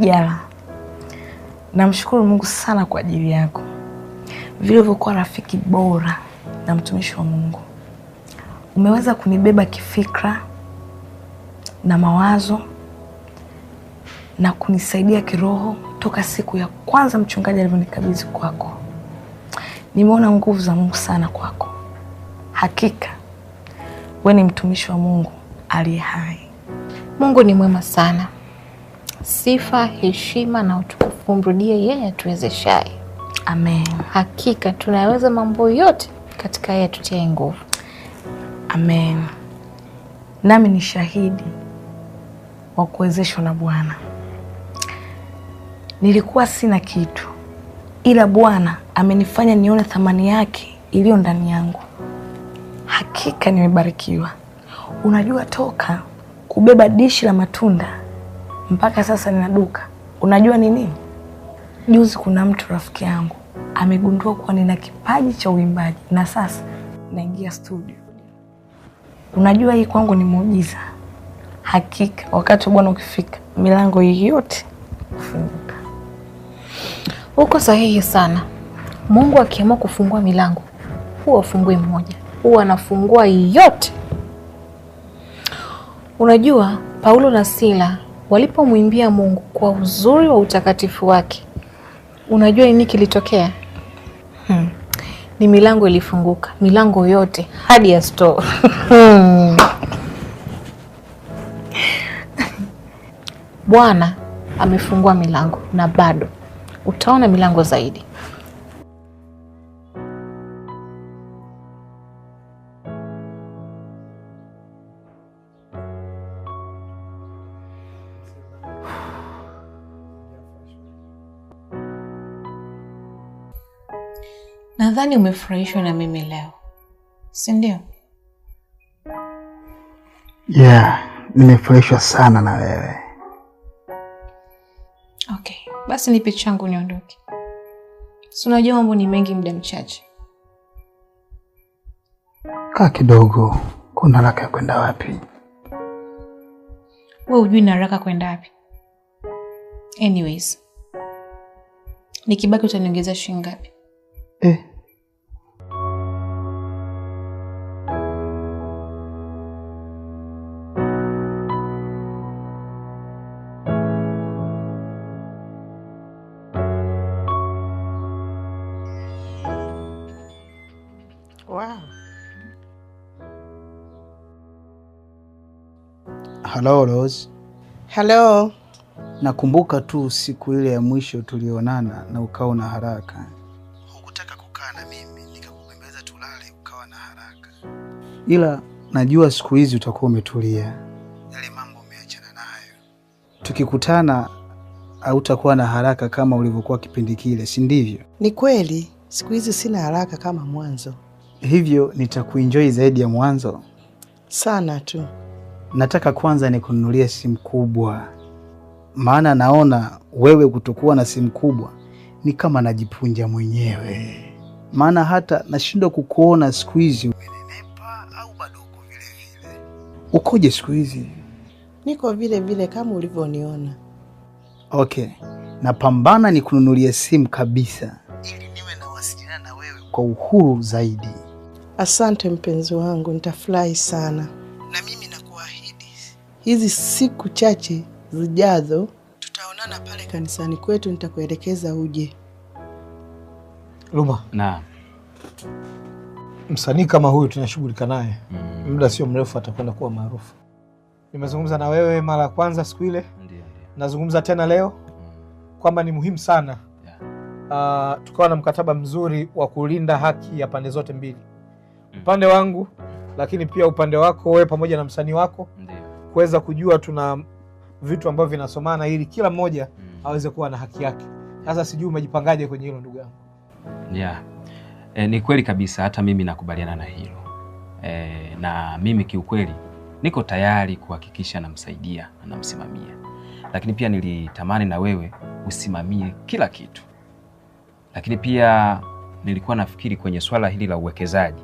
Jala, namshukuru Mungu sana kwa ajili yako. Vile ulivyokuwa rafiki bora na mtumishi wa Mungu. Umeweza kunibeba kifikra na mawazo na kunisaidia kiroho toka siku ya kwanza mchungaji alivyonikabidhi kwako. Nimeona nguvu za Mungu sana kwako. Hakika wewe ni mtumishi wa Mungu aliye hai. Mungu ni mwema sana. Sifa, heshima na utukufu mrudie yeye atuwezeshaye. Amen. Hakika tunaweza mambo yote katika yeye atutie nguvu. Amen. Nami ni shahidi wa kuwezeshwa na Bwana. Nilikuwa sina kitu, ila Bwana amenifanya nione thamani yake iliyo ndani yangu. Hakika nimebarikiwa. Unajua, toka kubeba dishi la matunda mpaka sasa nina duka. Unajua nini? Juzi kuna mtu rafiki yangu amegundua kuwa nina kipaji cha uimbaji na sasa naingia studio. Unajua hii kwangu ni muujiza. Hakika wakati Bwana ukifika, milango yote hufunguka. Uko sahihi sana. Mungu akiamua kufungua milango, huwa afungui mmoja, huwa anafungua yote. Unajua Paulo na Sila walipomwimbia Mungu kwa uzuri wa utakatifu wake, unajua nini kilitokea? Ni milango ilifunguka, milango yote hadi ya store. Bwana amefungua milango na bado utaona milango zaidi. Nadhani umefurahishwa na mimi leo, si ndio? Yeah, nimefurahishwa sana na wewe. Okay, basi nipe changu niondoke. Si unajua mambo ni mengi muda mchache. Kaa kidogo, kuna haraka ya kwenda wapi? Wewe hujui na haraka kwenda wapi? Anyways, nikibaki utaniongeza shilingi ngapi? Wow. Hello Rose. Hello. Nakumbuka tu siku ile ya mwisho tulionana na ukawa na haraka. Hukutaka kukaa na mimi, nikakubembeleza tulale ukawa na haraka. Ila najua siku hizi utakuwa umetulia. Yale mambo umeachana nayo. Tukikutana hautakuwa na haraka kama ulivyokuwa kipindi kile, si ndivyo? Ni kweli, siku hizi sina haraka kama mwanzo. Hivyo nitakuenjoy zaidi ya mwanzo sana tu. Nataka kwanza nikununulie simu kubwa. Maana naona wewe kutokuwa na simu kubwa ni kama najipunja mwenyewe. Maana hata nashindwa kukuona siku hizi umenenepa au bado uko vile vile. Ukoje siku hizi? Niko vile vile kama ulivyoniona. Okay. Napambana nikununulie simu kabisa ili niwe nawasiliana na wewe kwa uhuru zaidi. Asante mpenzi wangu, nitafurahi sana. Na mimi nakuahidi hizi siku chache zijazo tutaonana pale kanisani kwetu, nitakuelekeza uje. Luma. Naam. Msanii kama huyu tunashughulika naye. Muda sio mrefu atakwenda kuwa maarufu. Nimezungumza na wewe mara ya kwanza siku ile. Ndio. Nazungumza tena leo kwamba ni muhimu sana tukawa na mkataba mzuri wa kulinda haki ya pande zote mbili. Upande wangu lakini pia upande wako wewe pamoja na msanii wako. Ndio. Kuweza kujua tuna vitu ambavyo vinasomana ili kila mmoja aweze kuwa na haki yake. Sasa sijui umejipangaje kwenye hilo ndugu yangu? Yeah. Ni kweli kabisa, hata mimi nakubaliana na hilo. Na mimi kiukweli niko tayari kuhakikisha namsaidia na namsimamia. Lakini pia nilitamani na wewe usimamie kila kitu. Lakini pia nilikuwa nafikiri kwenye swala hili la uwekezaji.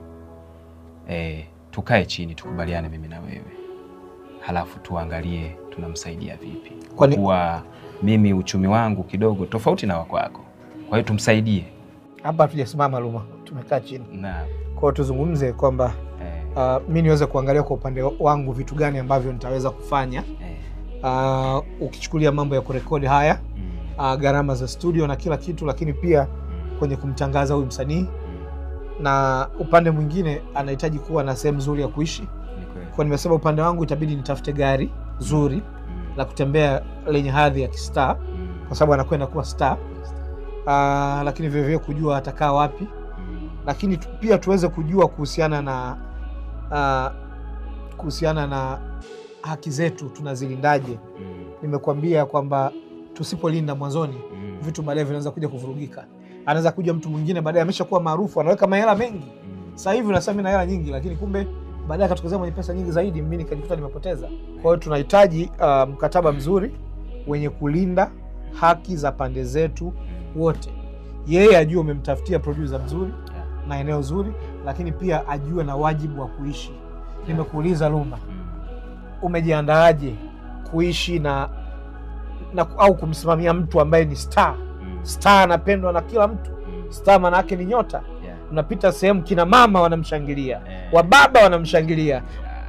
Tukae chini tukubaliane mimi na wewe. halafu tuangalie tunamsaidia vipi. Kwani kwa mimi uchumi wangu kidogo tofauti na wako. Kwa hiyo tumsaidie. Hapa tujasimama Luma, tumekaa chini. Naam. Kwa hiyo tuzungumze kwamba mimi niweze kuangalia kwa upande wangu vitu gani ambavyo nitaweza kufanya. Ukichukulia mambo ya kurekodi haya, gharama za studio na kila kitu, lakini pia kwenye kumtangaza huyu msanii, na upande mwingine anahitaji kuwa na sehemu nzuri ya kuishi. Kwa nimesema upande wangu itabidi nitafute gari zuri la kutembea lenye hadhi ya kistar, kwa sababu anakwenda kuwa star. Lakini vile vile kujua atakaa wapi, lakini pia tuweze kujua kuhusiana na haki zetu tunazilindaje. Nimekuambia kwamba tusipolinda mwanzoni, vitu baadaye vinaanza kuja kuvurugika. Anaweza kuja mtu mwingine baadaye ameshakuwa maarufu, anaweka mahela mengi. Sasa hivi unasema mimi na hela nyingi, lakini kumbe baadaye akatokezea mwenye pesa nyingi zaidi, mimi nikajikuta nimepoteza. Kwa hiyo tunahitaji mkataba mzuri wenye kulinda haki za pande zetu wote. Yeye ajue umemtafutia producer mzuri na eneo zuri, lakini pia ajue na wajibu wa kuishi. Nimekuuliza Luma, umejiandaaje kuishi na au kumsimamia mtu ambaye ni star? Star anapendwa na kila mtu. Star maana yake ni nyota. Unapita sehemu kina mama wanamshangilia, wababa wanamshangilia.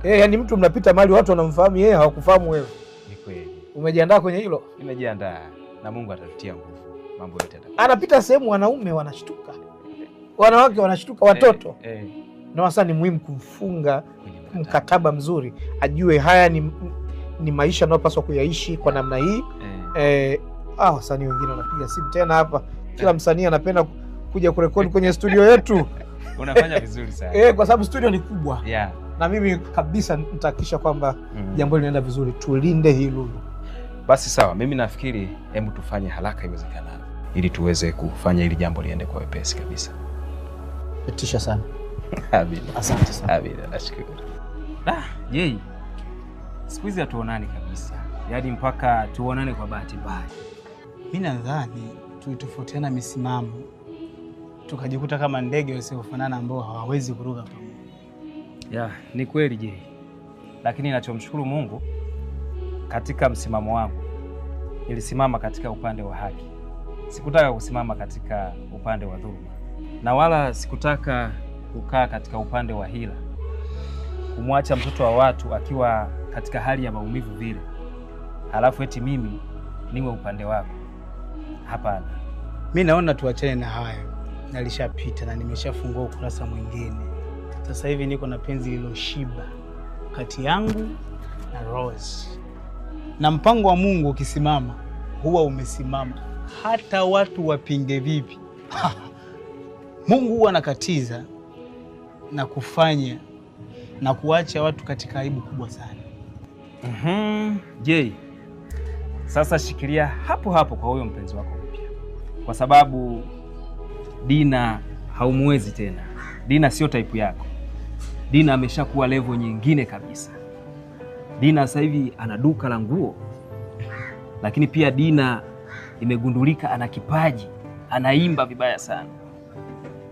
Yaani mtu mnapita mahali watu wanamfahamu yeye, hawakufahamu wewe. Ni kweli. Umejiandaa kwenye hilo? Nimejiandaa na Mungu atatutia nguvu. Mambo yote yatakuwa. Anapita sehemu wanaume wanashtuka. Wanawake wanashtuka, watoto. Na sasa ni muhimu kumfunga mkataba mzuri, ajue haya ni maisha anayopaswa kuyaishi kwa namna hii. Wasanii wengine wanapiga simu tena hapa. Kila msanii anapenda kuja kurekodi kwenye studio yetu. Unafanya vizuri sana. Kwa sababu studio ni kubwa. Yeah. Na mimi kabisa nitahakikisha kwamba jambo linaenda vizuri. Tulinde hii Lulu. Basi sawa, mimi nafikiri hebu tufanye haraka iwezekanavyo ili tuweze kufanya hili jambo liende kwa wepesi kabisa. Pitisha sana. Amina. Asante sana. Amina, nashukuru. Jay. Siku hizi hatuonani kabisa. Yaani mpaka tuonane kwa bahati mbaya. Mimi nadhani tulitofautiana misimamo, tukajikuta kama ndege wasiofanana ambao hawawezi kuruka pamoja. Ni kweli Jay. Lakini ninachomshukuru Mungu, katika msimamo wangu nilisimama katika upande wa haki. Sikutaka kusimama katika upande wa dhuluma, na wala sikutaka kukaa katika upande wa hila, kumwacha mtoto wa watu akiwa katika hali ya maumivu vile, halafu eti mimi niwe upande wako. Hapana. Mimi naona tuachane na hayo. Nalishapita na nimeshafungua ukurasa mwingine. Sasa hivi niko na penzi liloshiba kati yangu na Rose. Na mpango wa Mungu ukisimama, huwa umesimama. Hata watu wapinge vipi. Mungu huwa anakatiza na kufanya na kuacha watu katika aibu kubwa sana. Jay, sasa shikilia hapo hapo kwa huyo mpenzi wako mpya, kwa sababu Dina haumwezi tena. Dina sio type yako. Dina ameshakuwa level nyingine kabisa. Dina sasa hivi ana duka la nguo, lakini pia Dina imegundulika ana kipaji, anaimba vibaya sana,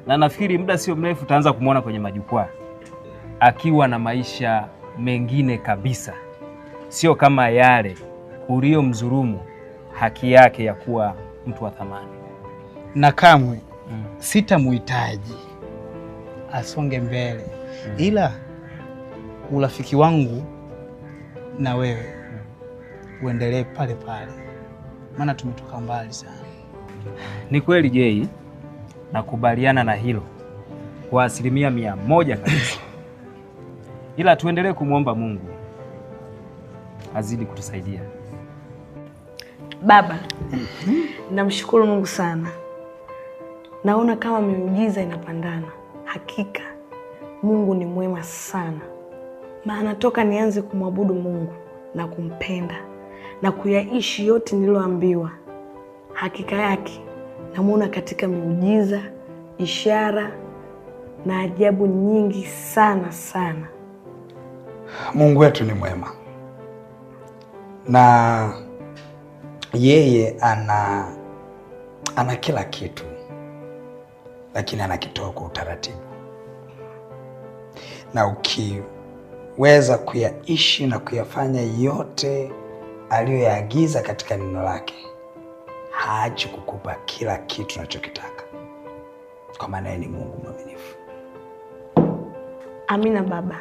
na nafikiri muda sio mrefu utaanza kumuona kwenye majukwaa akiwa na maisha mengine kabisa, sio kama yale uliomdhulumu haki yake ya kuwa mtu wa thamani. Na kamwe sitamuhitaji asonge mbele, ila urafiki wangu na wewe uendelee pale pale, maana tumetoka mbali sana. Ni kweli Jay, nakubaliana na hilo kwa 100% kabisa. Ila tuendelee kumwomba Mungu azidi kutusaidia. Baba, namshukuru Mungu sana. Naona kama miujiza inapandana. Hakika Mungu ni mwema sana. Maana toka nianze kumwabudu Mungu na kumpenda na kuyaishi yote niliyoambiwa, hakika yake namuona katika miujiza, ishara na ajabu nyingi sana sana. Mungu wetu ni mwema. Na yeye ana kila kitu, lakini anakitoa kwa utaratibu. Na weza kuyaishi na kuyafanya yote aliyoyaagiza katika neno lake, haachi kukupa kila kitu unachokitaka, kwa maana yeye ni Mungu mwaminifu. Amina baba,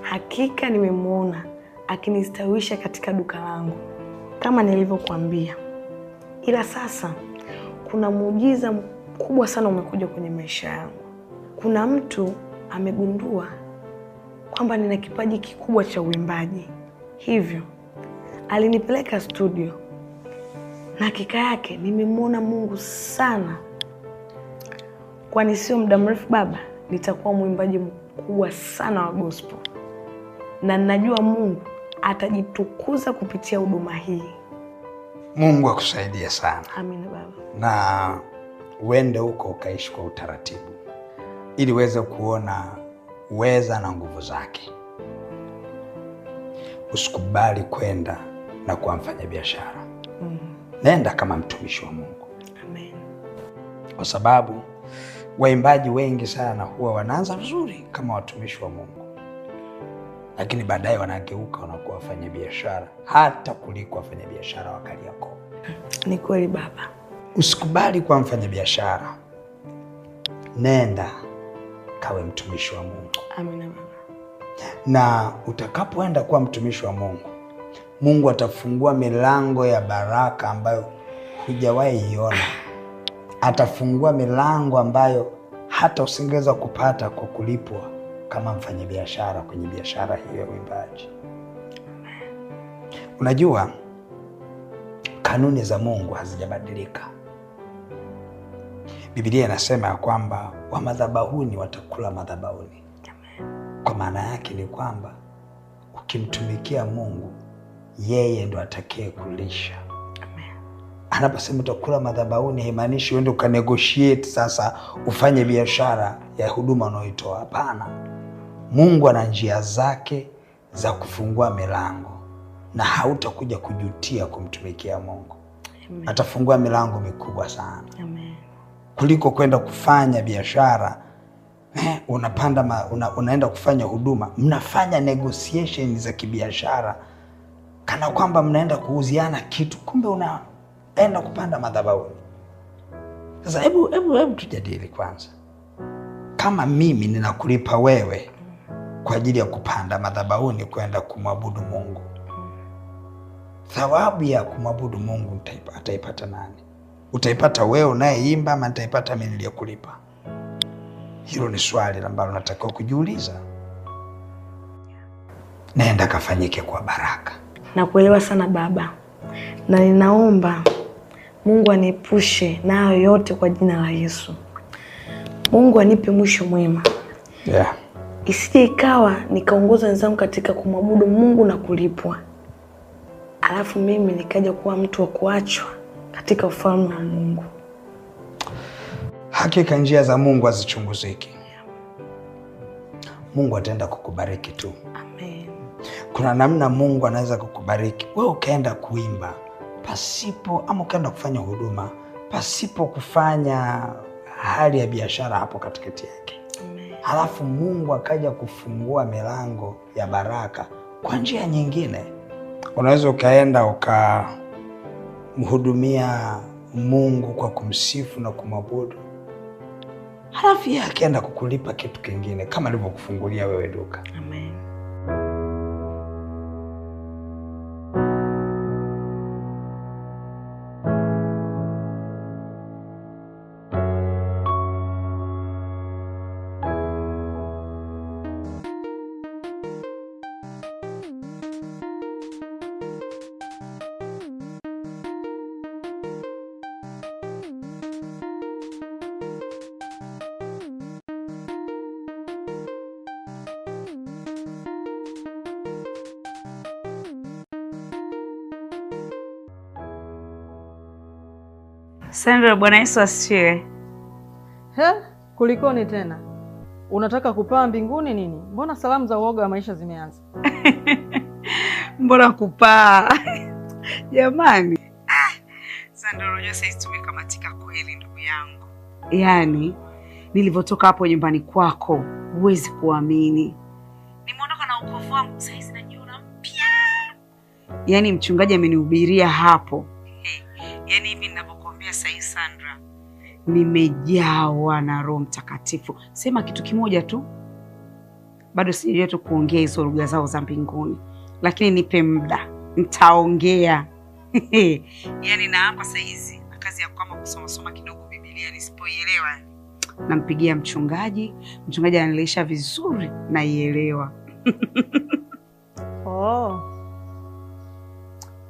hakika nimemwona akinistawisha katika duka langu kama nilivyokuambia. Ila sasa kuna muujiza mkubwa sana umekuja kwenye maisha yangu. Kuna mtu amegundua kwamba nina kipaji kikubwa cha uimbaji. Hivyo alinipeleka studio, na hakika yake nimemwona Mungu sana. Kwani sio muda mrefu baba, nitakuwa mwimbaji mkubwa sana wa gospel. Na ninajua Mungu atajitukuza kupitia huduma hii. Mungu akusaidie sana. Amina baba. Na uende huko ukaishi kwa utaratibu, ili uweze kuona uweza na nguvu zake. Usikubali kwenda na kuwa mfanyabiashara. Nenda kama mtumishi wa Mungu. Amen. Kwa sababu waimbaji wengi sana huwa wanaanza vizuri kama watumishi wa Mungu, lakini baadaye wanageuka wanakuwa wafanyabiashara, hata kuliko wafanyabiashara wa Kariakoo. Ni kweli baba. Usikubali kuwa mfanyabiashara. Nenda kawe mtumishi wa Mungu. Amina baba. Na utakapoenda kuwa mtumishi wa Mungu, Mungu atafungua milango ya baraka ambayo hujawahi iona. Atafungua milango ambayo hata usingeweza kupata kwa kulipwa kama mfanyabiashara kwenye biashara hiyo ya uimbaji. Unajua, kanuni za Mungu hazijabadilika. Biblia inasema ya kwamba wa madhabahuni watakula madhabahuni. Kwa maana yake ni kwamba ukimtumikia Mungu, yeye ndo atakaye kulisha. Anaposema utakula madhabahuni, haimaanishi uende ukanegotiate sasa ufanye biashara ya huduma unayoitoa. Hapana. Mungu ana njia zake za kufungua milango, na hautakuja kujutia kumtumikia Mungu. Amen. Atafungua milango mikubwa sana. Amen. Kuliko kwenda kufanya biashara, unaenda kufanya huduma, mnafanya negotiation za kibiashara kana kwamba mnaenda kuuziana kitu, kumbe unaenda kupanda madhabahuni. Sasa hebu tujadili kwanza. Kama mimi ninakulipa wewe kwa ajili ya kupanda madhabahuni kwenda kumwabudu Mungu, thawabu ya kumwabudu Mungu ataipata nani? Utaipata wewe unayeimba ama nitaipata mimi niliyekulipa? Hilo ni swali ambalo natakiwa kujiuliza. Nenda kafanyike kwa baraka. Nakuelewa sana baba, na ninaomba Mungu aniepushe na hayo yote kwa jina la Yesu. Mungu anipe mwisho mwema. Yeah. Isije ikawa nikaongoza wenzangu katika kumwabudu Mungu na kulipwa, alafu mimi nikaja kuwa mtu wa kuachwa katika ufalme wa Mungu. Hakika njia za Mungu hazichunguziki. Mungu ataenda kukubariki tu. Amen. Kuna namna Mungu anaweza kukubariki wewe ukaenda kuimba pasipo, ama ukaenda kufanya huduma pasipo kufanya hali ya biashara hapo katikati yake. Amen. Halafu Mungu akaja kufungua milango ya baraka kwa njia nyingine. Unaweza ukaenda ukamhudumia Mungu kwa kumsifu na kumwabudu, halafu yeye akaenda kukulipa kitu kingine kama alivyokufungulia wewe duka. Amen. Sandra, Bwana Yesu asifiwe. Kulikoni tena? Unataka kupaa mbinguni nini? Mbona salamu za uoga wa maisha zimeanza? Mbona kupaa? Jamani. Sandra, unajua sasa tumekamatika kweli ndugu yangu. Yaani, nilivyotoka hapo nyumbani kwako, huwezi kuamini. Nimeona nimeondoka na ukovu wangu, sasa hizi najiona mpya. Yaani mchungaji amenihubiria hapo. Yaani hivi ninavyokuambia sasa hivi Sandra, nimejawa na Roho Mtakatifu. Sema kitu kimoja tu. Bado sijajua tu kuongea hizo lugha zao za mbinguni. Lakini nipe muda, nitaongea. Yaani naapa sasa hizi na kazi ya kama kusoma kidogo Biblia nisipoielewa. Nampigia mchungaji ananielewesha vizuri na ielewa.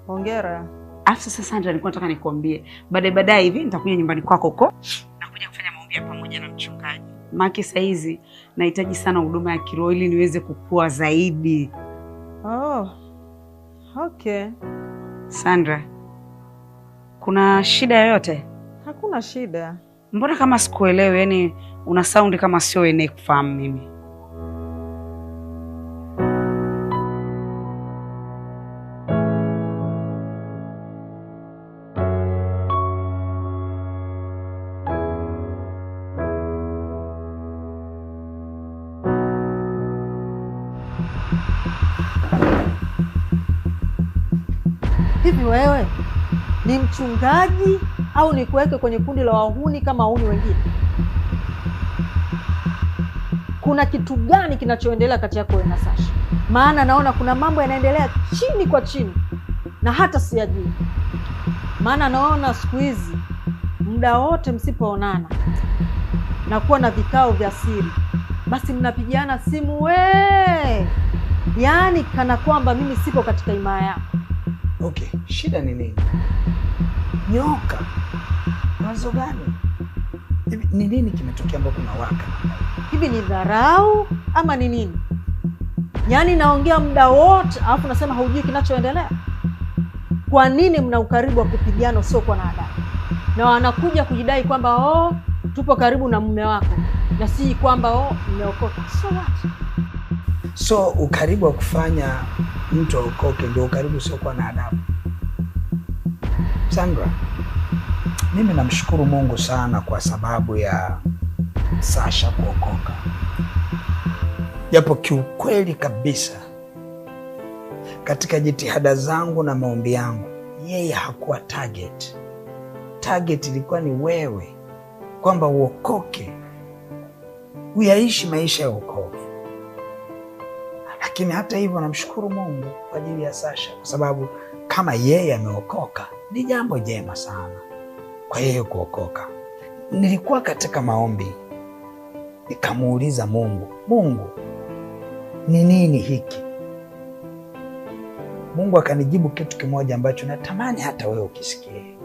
Hongera. Sasa Sandra, nilikuwa nataka nikwambie, baadaye hivi nitakuja nyumbani kwako huko na kuja kufanya maombi pamoja na mchungaji. Maana saa hizi nahitaji sana huduma ya kiroho ili niweze kukua zaidi. Okay. Sandra, kuna shida yoyote? Hakuna shida. Mbona kama sikuelewi, yani una sound kama sio wewe kufahamu mimi? Hivi wewe ni mchungaji au ni kuweke kwenye kundi la wahuni kama wahuni wengine? Kuna kitu gani kinachoendelea kati yako wewe na Sasha? Maana naona kuna mambo yanaendelea chini kwa chini na hata siyajui. Maana naona siku hizi muda wote msipoonana na kuwa na vikao vya siri, basi mnapigiana simu yaani kana kwamba mimi sipo katika himaya yako. Okay, shida ni nini? Nyoka. Wazo gani? Ni nini kimetokea ambapo unawaka? Hivi ni dharau ama ni nini? Yaani naongea muda wote alafu nasema haujui kinachoendelea? Kwa nini mna ukaribu wa kupigana usiokuwa na adabu? Na wanakuja kujidai kwamba tupo karibu na mume wako na si kwamba mmeokoka. So what? So ukaribu wa kufanya mtu aokoke ndio ukaribu usiokuwa na adabu. Sandra, mimi namshukuru Mungu sana kwa sababu ya Sasha kuokoka. Japo kiukweli kabisa katika jitihada zangu na maombi yangu, yeye hakuwa target. Target ilikuwa ni wewe, kwamba uokoke, uyaishi maisha ya wokovu. Lakini hata hivyo namshukuru Mungu kwa ajili ya Sasha, kwa sababu kama yeye ameokoka ni jambo jema sana kwa yeye kuokoka. Nilikuwa katika maombi nikamuuliza Mungu, ni nini hiki? Mungu akanijibu kitu kimoja ambacho natamani hata wewe ukisikie.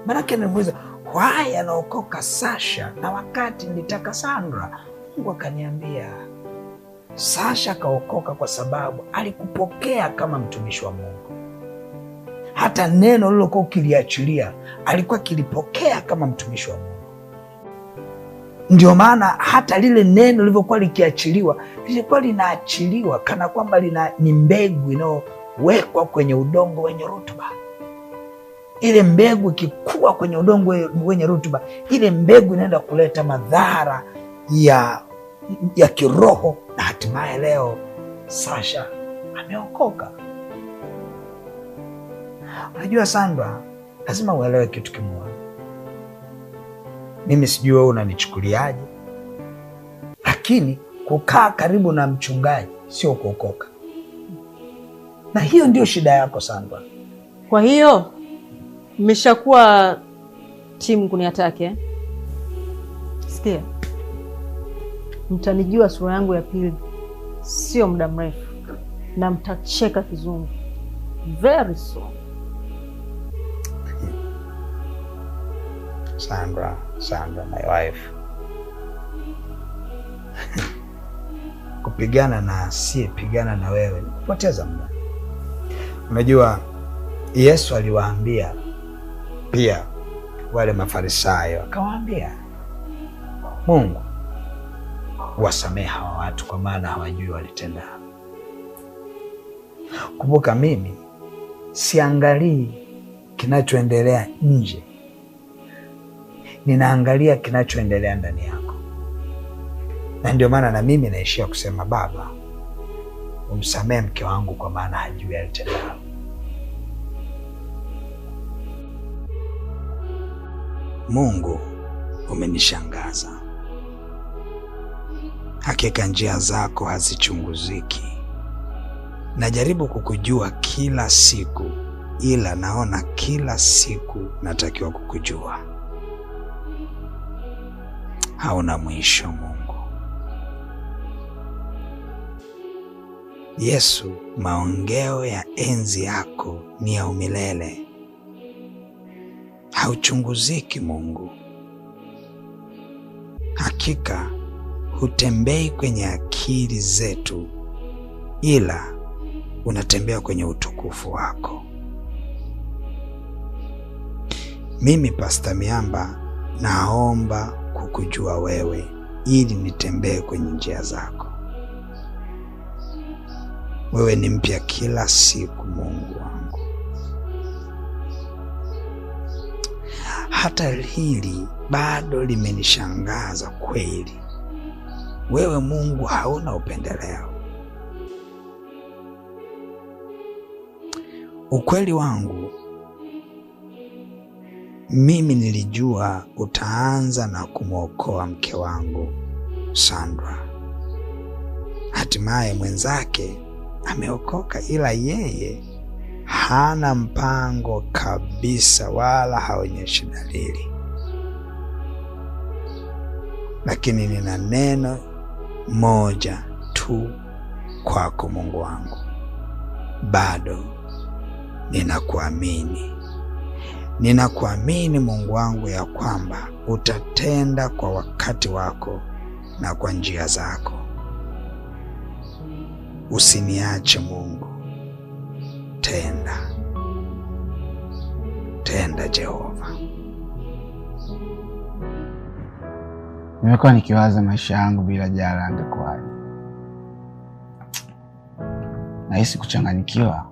Maanake nilimuuliza, why anaokoka Sasha na wakati nilitaka Sandra? Mungu akaniambia, Sasha kaokoka kwa sababu alikupokea kama mtumishi wa Mungu. Hata neno lilokuwa ukiliachilia alikuwa kilipokea kama mtumishi wa Mungu. Ndio maana hata lile neno lilivyokuwa likiachiliwa, lilikuwa linaachiliwa kana kwamba ni mbegu inayowekwa kwenye udongo wenye rutuba. Ile mbegu ikikua kwenye udongo wenye rutuba, ile mbegu inaenda kuleta madhara ya kiroho, na hatimaye leo Sasha ameokoka. Unajua Sandra, lazima uelewe kitu kimoja. Mimi sijui wewe unanichukuliaje, lakini kukaa karibu na mchungaji sio kuokoka. Na hiyo ndio shida yako Sandra. Kwa hiyo mmeshakuwa timu kuniatake. Sikia, mtanijua sura yangu ya pili sio muda mrefu, na mtacheka kizungu very soon. Sandra, my wife. Kupigana na asiyepigana na wewe ni kupoteza muda. Unajua Yesu aliwaambia pia wale Mafarisayo, akawaambia, Mungu wasamehe hawa watu kwa maana hawajui walitenda. Kumbuka mimi siangalii kinachoendelea nje, ninaangalia kinachoendelea ndani yako. Na ndio maana na mimi naishia kusema, Baba, umsamehe mke wangu kwa maana hajui alitendalo. Mungu, umenishangaza. Hakika njia zako hazichunguziki. Najaribu kukujua kila siku, ila naona kila siku natakiwa kukujua. Hauna mwisho Mungu. Yesu, maongeo ya enzi yako ni ya umilele. Hauchunguziki Mungu. Hakika hutembei kwenye akili zetu, ila unatembea kwenye utukufu wako. Mimi Pastor Miamba naomba kukujua wewe ili nitembee kwenye njia zako. Wewe ni mpya kila siku Mungu wangu. Hata hili bado limenishangaza kweli. Wewe Mungu hauna upendeleo. Ukweli wangu, mimi nilijua utaanza na kumwokoa mke wangu Sandra. Hatimaye mwenzake ameokoka, ila yeye hana mpango kabisa wala haonyeshi dalili. Lakini nina neno moja tu kwako Mungu wangu. Bado ninakuamini. Ninakuamini Mungu wangu ya kwamba utatenda kwa wakati wako na kwa njia zako. Usiniache Mungu. Tenda. Tenda Jehova. Nimekuwa nikiwaza maisha yangu bila Jara angekuwaje. Nahisi kuchanganyikiwa,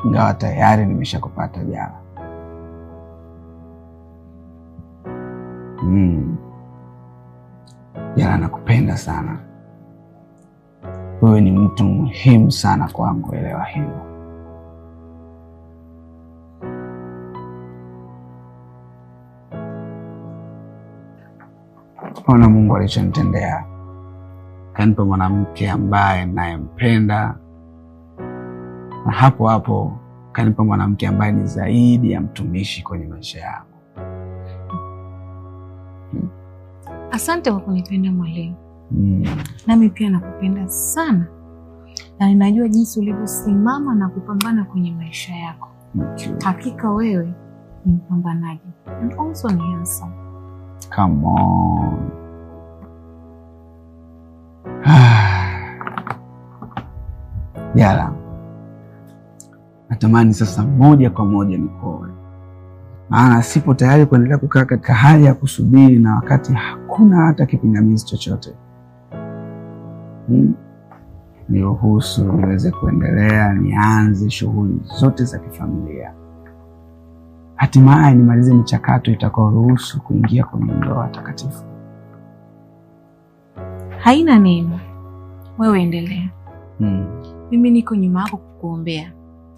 ingawa tayari nimeshakupata Jara. Jara, nakupenda sana. Wewe ni mtu muhimu sana kwangu, elewa hilo. Ona Mungu alichonitendea. Kanipa mwanamke ambaye nayempenda, na hapo hapo kanipa mwanamke ambaye ni zaidi ya mtumishi kwenye maisha yangu. Asante kwa kunipenda mwalimu. Nami pia nakupenda sana. Na ninajua jinsi ulivyosimama na kupambana kwenye maisha yako. Hakika wewe ni mpambanaji. And also ni handsome. Come on. Jara, natamani sasa moja kwa moja nikuoe. Maana sipo tayari kuendelea kukaa katika hali ya kusubiri na wakati hakuna hata kipingamizi chochote. Niruhusu niweze kuendelea, nianze shughuli zote za kifamilia. Hatimaye nimalize michakato itakayoruhusu kuingia kwenye ndoa takatifu. Haina neno. Wewe endelea. Mimi niko nyuma yako kukuombea.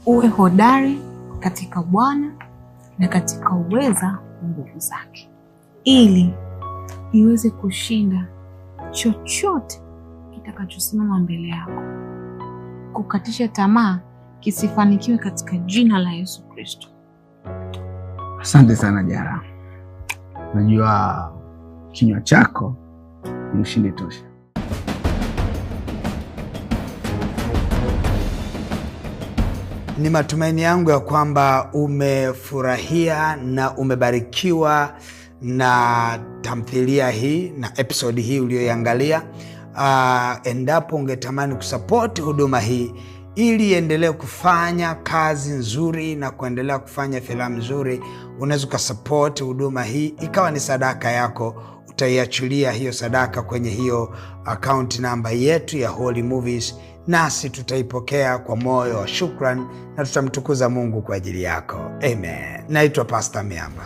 Uwe hodari katika Bwana na katika uweza wa nguvu zake, ili iweze kushinda chochote kitakachosimama mbele yako. Kukatisha tamaa kisifanikiwe katika jina la Yesu Kristo. Asante sana Jara. Najua kinywa chako ni ushindi tosha. Ni matumaini yangu ya kwamba umefurahia na umebarikiwa na tamthilia hii na episode hii uliyoiangalia. Endapo ungetamani kusupport huduma hii ili iendelee kufanya kazi nzuri na kuendelea kufanya filamu nzuri, unaweza kusupport huduma hii ikawa ni sadaka yako. Utaiachilia hiyo sadaka kwenye hiyo account number yetu ya Holy Movies, nasi tutaipokea kwa moyo wa shukrani na tutamtukuza Mungu kwa ajili yako. Amen. Naitwa Pastor Miamba.